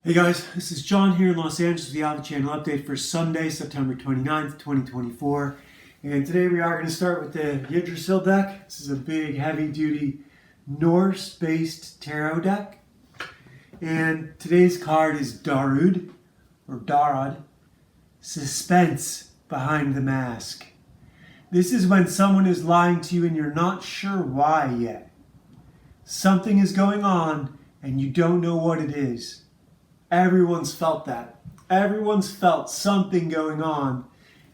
Hey guys, this is John here in Los Angeles with the Alpha Channel update for Sunday, September 29th, 2024. And today we are going to start with the Yggdrasil deck. This is a big, heavy-duty Norse-based tarot deck. And today's card is Darud, or Darad, Suspense Behind the Mask. This is when someone is lying to you and you're not sure why yet. Something is going on and you don't know what it is. Everyone's felt that. Everyone's felt something going on,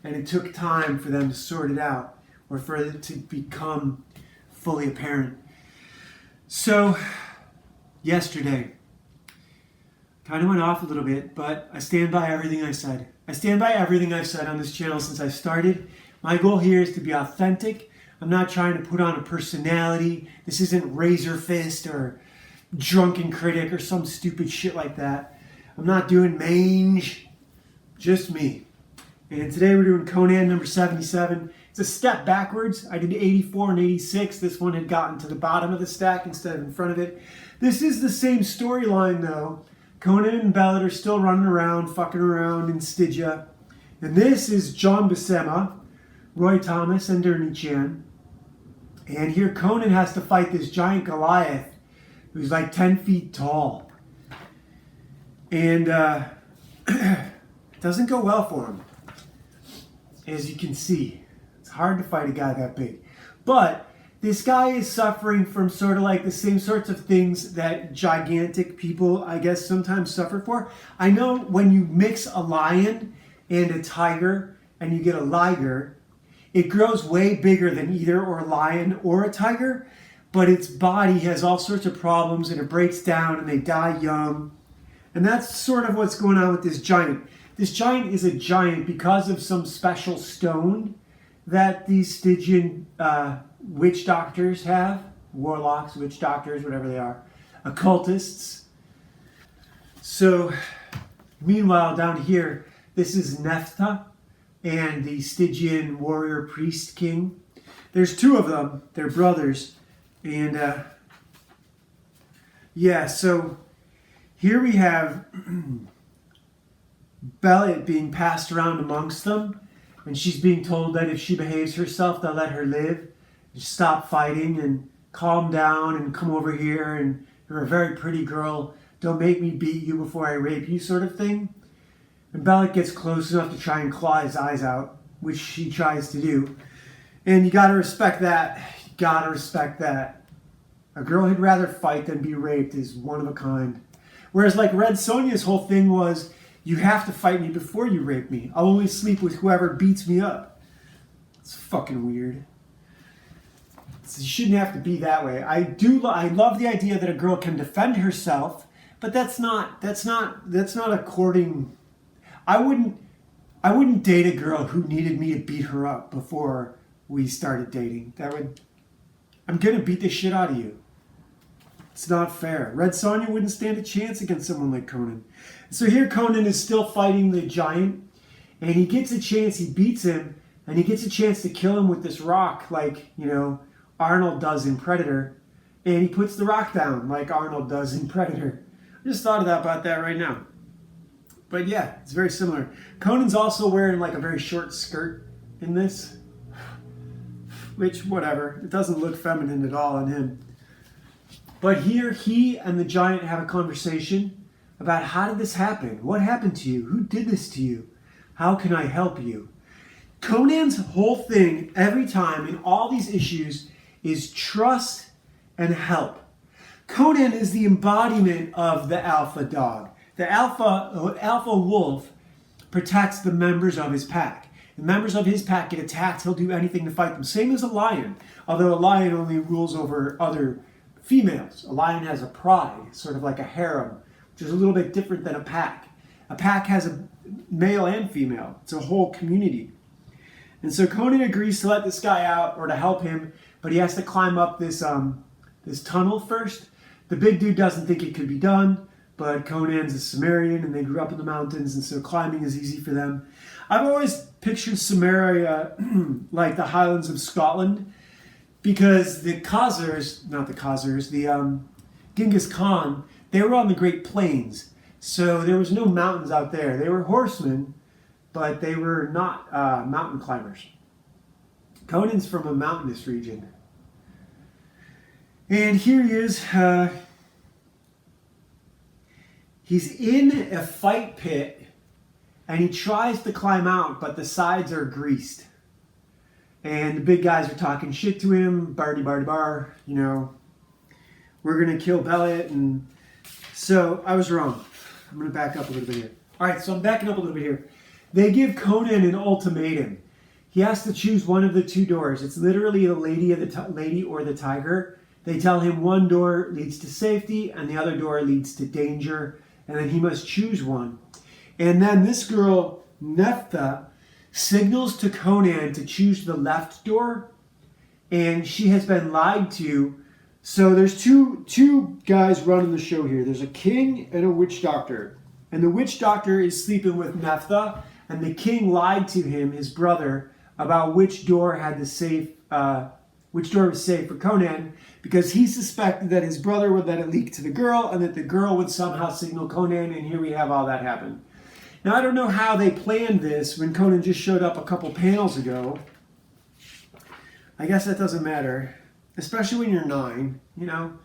and it took time for them to sort it out or for it to become fully apparent. So, yesterday, kind of went off a little bit, but I stand by everything I said. I stand by everything I've said on this channel since I started. My goal here is to be authentic. I'm not trying to put on a personality. This isn't Razor Fist or Drunken Critic or some stupid shit like that. I'm not doing mange, just me. And today we're doing Conan number 77. It's a step backwards. I did 84 and 86. This one had gotten to the bottom of the stack instead of in front of it. This is the same storyline though. Conan and Bellet are still running around, fucking around in Stygia. And this is John Buscema, Roy Thomas, and Ernie Chan. And here Conan has to fight this giant Goliath who's like 10 feet tall. And it doesn't go well for him, as you can see. It's hard to fight a guy that big. But this guy is suffering from sort of like the same sorts of things that gigantic people, I guess, sometimes suffer for. I know when you mix a lion and a tiger and you get a liger, it grows way bigger than either or a lion or a tiger, but its body has all sorts of problems and it breaks down and they die young. And that's sort of what's going on with this giant. This giant is a giant because of some special stone that these Stygian witch doctors have. Warlocks, witch doctors, whatever they are. Occultists. So, meanwhile, down here, this is Nephthah and the Stygian warrior priest king. There's two of them. They're brothers. And, so here we have Bellet being passed around amongst them, and she's being told that if she behaves herself, they'll let her live, and stop fighting, and calm down, and come over here, and you're a very pretty girl, don't make me beat you before I rape you, sort of thing. And Bellet gets close enough to try and claw his eyes out, which she tries to do. And you gotta respect that. You gotta respect that. A girl who'd rather fight than be raped is one of a kind. Whereas like Red Sonja's whole thing was, you have to fight me before you rape me. I'll only sleep with whoever beats me up. It's fucking weird. You shouldn't have to be that way. I love the idea that a girl can defend herself, but that's not according. I wouldn't date a girl who needed me to beat her up before we started dating. I'm gonna beat the shit out of you. It's not fair. Red Sonja wouldn't stand a chance against someone like Conan. So here Conan is still fighting the giant, and he gets a chance, he beats him, and he gets a chance to kill him with this rock, like, Arnold does in Predator, and he puts the rock down, like Arnold does in Predator. I just thought about that right now. But yeah, it's very similar. Conan's also wearing like a very short skirt in this, which, whatever, it doesn't look feminine at all on him. But here, he and the giant have a conversation about how did this happen? What happened to you? Who did this to you? How can I help you? Conan's whole thing, every time, in all these issues, is trust and help. Conan is the embodiment of the alpha dog. The alpha wolf protects the members of his pack. The members of his pack get attacked, he'll do anything to fight them. Same as a lion, although a lion only rules over other females. A lion has a pride, sort of like a harem, which is a little bit different than a pack. A pack has a male and female. It's a whole community. And so Conan agrees to let this guy out or to help him, but he has to climb up this tunnel first. The big dude doesn't think it could be done, but Conan's a Sumerian and they grew up in the mountains, and so climbing is easy for them. I've always pictured Samaria like the Highlands of Scotland, because the Genghis Khan, they were on the Great Plains. So there was no mountains out there. They were horsemen, but they were not mountain climbers. Conan's from a mountainous region. And here he is. He's in a fight pit, and he tries to climb out, but the sides are greased. And the big guys are talking shit to him, bardy bardy bar, you know, we're going to kill Bellet. And so I was wrong. I'm going to back up a little bit here. All right, so I'm backing up a little bit here. They give Conan an ultimatum. He has to choose one of the two doors. It's literally the lady or the tiger. They tell him one door leads to safety and the other door leads to danger, and then he must choose one. And then this girl, Nephthah, signals to Conan to choose the left door, and she has been lied to. So there's two guys running the show here. There's a king and a witch doctor. And the witch doctor is sleeping with Nephthah, and the king lied to him, his brother, about which door was safe for Conan, because he suspected that his brother would let it leak to the girl, and that the girl would somehow signal Conan, and here we have all that happen. Now, I don't know how they planned this when Conan just showed up a couple panels ago. I guess that doesn't matter, especially when you're 9, you know.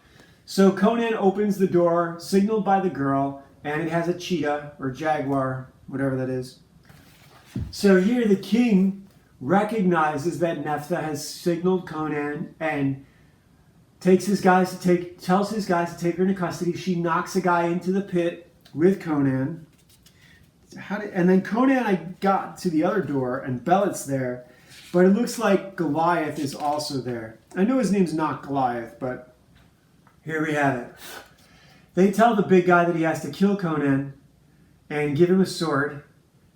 So Conan opens the door, signaled by the girl, and it has a cheetah or jaguar, whatever that is. So here the king recognizes that Nephthah has signaled Conan and tells his guys to take her into custody. She knocks a guy into the pit with Conan. And then Conan got to the other door, and Bellet's there, but it looks like Goliath is also there. I know his name's not Goliath, but here we have it. They tell the big guy that he has to kill Conan and give him a sword,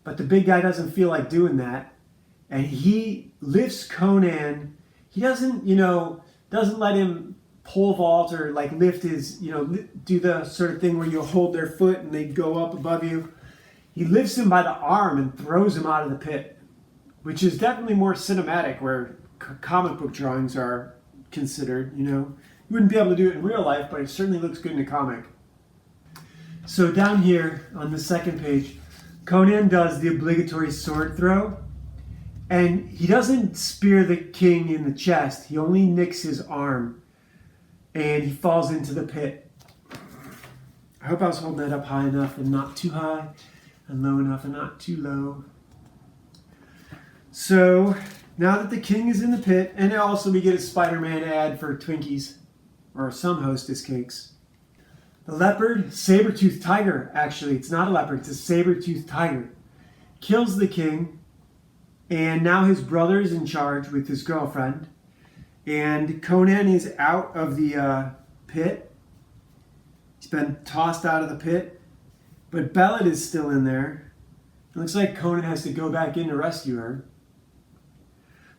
but the big guy doesn't feel like doing that, and he lifts Conan. He doesn't let him pole vault or like lift his, do the sort of thing where you hold their foot and they go up above you. He lifts him by the arm and throws him out of the pit, which is definitely more cinematic, where comic book drawings are considered, You wouldn't be able to do it in real life, but it certainly looks good in a comic. So down here on the second page, Conan does the obligatory sword throw, and he doesn't spear the king in the chest. He only nicks his arm, and he falls into the pit. I hope I was holding that up high enough and not too high, and low enough and not too low. So now that the king is in the pit, and also we get a Spider-Man ad for Twinkies, or some Hostess cakes. The leopard, saber-toothed tiger, actually, it's not a leopard, it's a saber-toothed tiger, kills the king, and now his brother is in charge with his girlfriend, and Conan is out of the pit. He's been tossed out of the pit, but Bellet is still in there. It looks like Conan has to go back in to rescue her.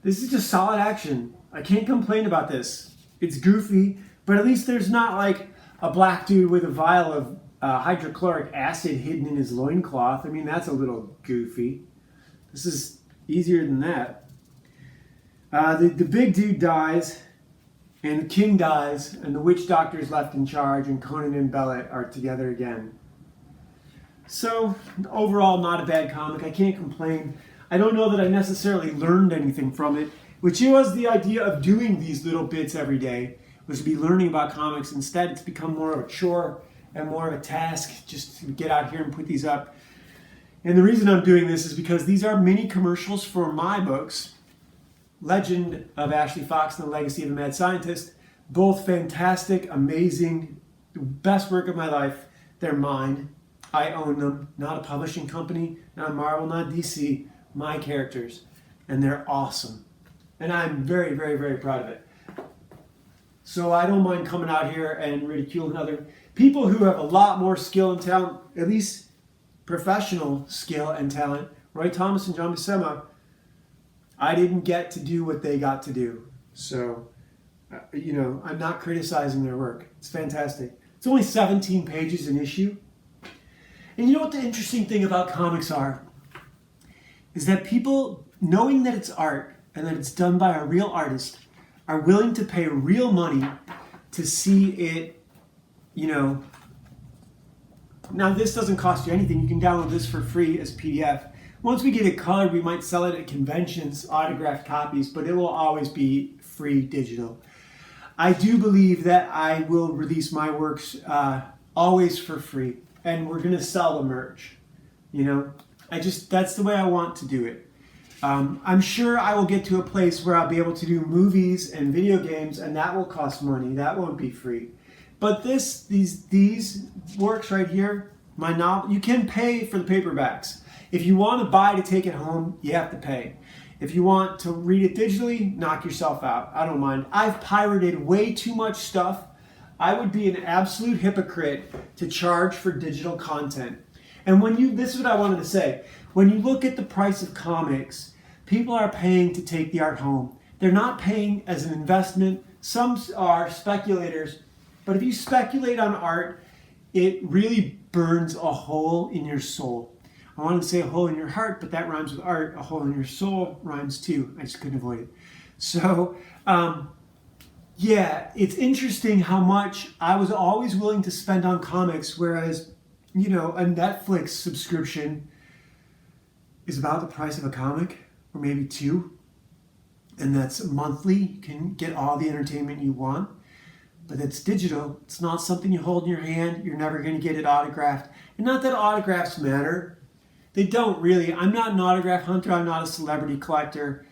This is just solid action. I can't complain about this. It's goofy, but at least there's not like a black dude with a vial of hydrochloric acid hidden in his loincloth. I mean, that's a little goofy. This is easier than that. The big dude dies, and the king dies, and the witch doctor is left in charge, and Conan and Bellet are together again. So, overall, not a bad comic. I can't complain. I don't know that I necessarily learned anything from it, which was the idea of doing these little bits every day, was to be learning about comics. Instead, it's become more of a chore and more of a task just to get out here and put these up. And the reason I'm doing this is because these are mini commercials for my books, Legend of Ashley Fox and the Legacy of a Mad Scientist. Both fantastic, amazing, best work of my life. They're mine. I own them. Not a publishing company, not Marvel, not DC. My characters. And they're awesome. And I'm very, very, very proud of it. So I don't mind coming out here and ridiculing other people who have a lot more skill and talent, at least professional skill and talent. Roy Thomas and John Buscema, I didn't get to do what they got to do. So, I'm not criticizing their work. It's fantastic. It's only 17 pages an issue. And you know what the interesting thing about comics is that people, knowing that it's art and that it's done by a real artist, are willing to pay real money to see it, Now this doesn't cost you anything. You can download this for free as PDF. Once we get it colored, we might sell it at conventions, autographed copies, but it will always be free digital. I do believe that I will release my works always for free, and we're gonna sell the merch. You know, that's the way I want to do it. I'm sure I will get to a place where I'll be able to do movies and video games, and that will cost money. That won't be free. But these works right here, my novel, you can pay for the paperbacks. If you want to buy to take it home, you have to pay. If you want to read it digitally, knock yourself out. I don't mind. I've pirated way too much stuff. I would be an absolute hypocrite to charge for digital content. And this is what I wanted to say. When you look at the price of comics, people are paying to take the art home. They're not paying as an investment. Some are speculators. But if you speculate on art, it really burns a hole in your soul. I wanted to say a hole in your heart, but that rhymes with art. A hole in your soul rhymes too. I just couldn't avoid it. So, yeah, it's interesting how much I was always willing to spend on comics, whereas, you know, a Netflix subscription is about the price of a comic, or maybe two, and that's monthly. You can get all the entertainment you want, but it's digital. It's not something you hold in your hand. You're never going to get it autographed. And not that autographs matter. They don't really. I'm not an autograph hunter. I'm not a celebrity collector.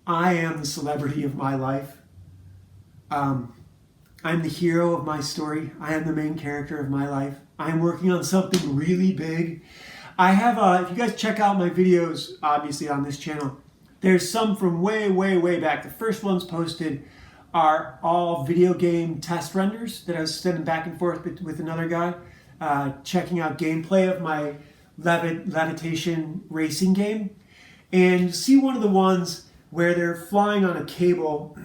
I am the celebrity of my life. I'm the hero of my story. I am the main character of my life. I'm working on something really big. I have, if you guys check out my videos, obviously on this channel, there's some from way, way, way back. The first ones posted are all video game test renders that I was sending back and forth with another guy, checking out gameplay of my levitation racing game. And you see one of the ones where they're flying on a cable,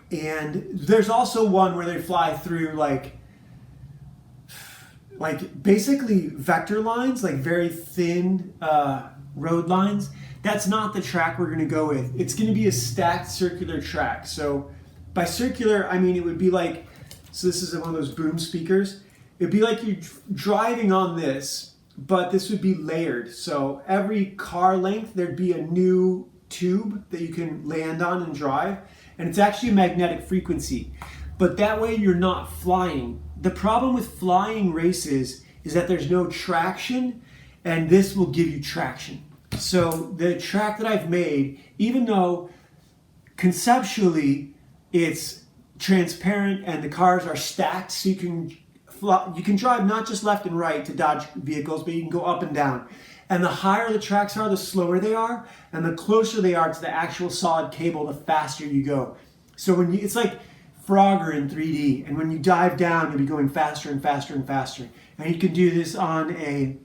and there's also one where they fly through like basically vector lines, like very thin road lines. That's not the track we're going to go with. It's going to be a stacked circular track. So by circular, I mean it would be like, so this is one of those boom speakers. It'd be like you're driving on this, but this would be layered. So every car length, there'd be a new tube that you can land on and drive. And it's actually a magnetic frequency. But that way you're not flying. The problem with flying races is that there's no traction, and this will give you traction. So the track that I've made, even though conceptually it's transparent and the cars are stacked, so you can drive not just left and right to dodge vehicles, but you can go up and down. And the higher the tracks are, the slower they are, and the closer they are to the actual solid cable, the faster you go. So it's like Frogger in 3D, and when you dive down, you'll be going faster and faster and faster. And you can do this on a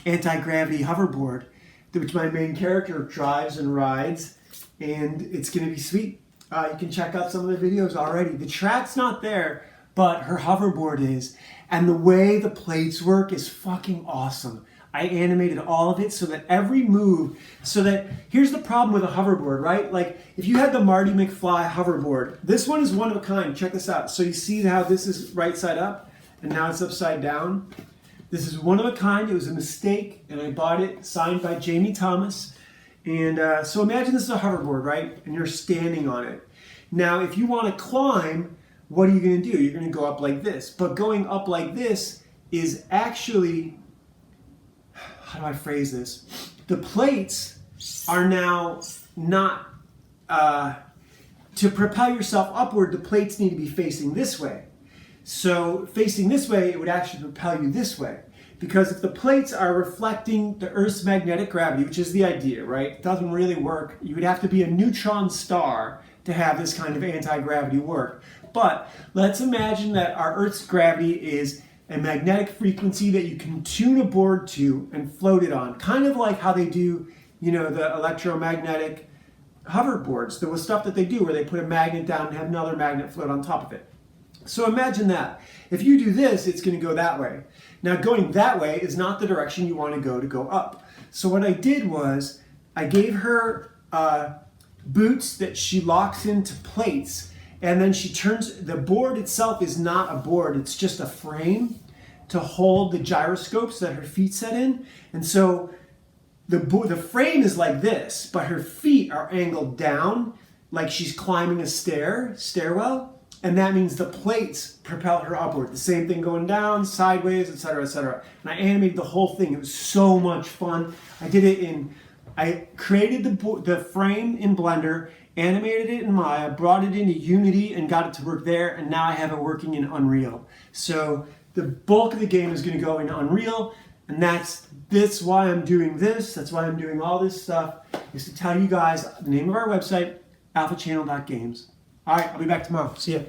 anti-gravity hoverboard, which my main character drives and rides, and it's going to be sweet. You can check out some of the videos already. The track's not there, but her hoverboard is, and the way the plates work is fucking awesome. I animated all of it so that every move, here's the problem with a hoverboard, right? Like if you had the Marty McFly hoverboard, this one is one of a kind. Check this out. So you see how this is right side up and now it's upside down? This is one of a kind. It was a mistake, and I bought it, signed by Jamie Thomas. And so imagine this is a hoverboard, right? And you're standing on it. Now, if you want to climb, what are you going to do? You're going to go up like this. But going up like this is actually, how do I phrase this? The plates are now not, to propel yourself upward, the plates need to be facing this way. So facing this way, it would actually propel you this way. Because if the plates are reflecting the Earth's magnetic gravity, which is the idea, right? It doesn't really work. You would have to be a neutron star to have this kind of anti-gravity work. But let's imagine that our Earth's gravity is a magnetic frequency that you can tune a board to and float it on. Kind of like how they do, you know, the electromagnetic hoverboards. There was stuff that they do where they put a magnet down and have another magnet float on top of it. So imagine that. If you do this, it's going to go that way. Now going that way is not the direction you want to go up. So what I did was I gave her boots that she locks into plates, and then she turns, the board itself is not a board, it's just a frame to hold the gyroscopes that her feet set in. And so the frame is like this, but her feet are angled down like she's climbing a stairwell. And that means the plates propel her upward. The same thing going down, sideways, etc., etc. And I animated the whole thing. It was so much fun. I created the frame in Blender, animated it in Maya, brought it into Unity, and got it to work there. And now I have it working in Unreal. So the bulk of the game is going to go in Unreal. And that's why I'm doing this. That's why I'm doing all this stuff, is to tell you guys the name of our website, alphachannel.games. All right, I'll be back tomorrow. See ya.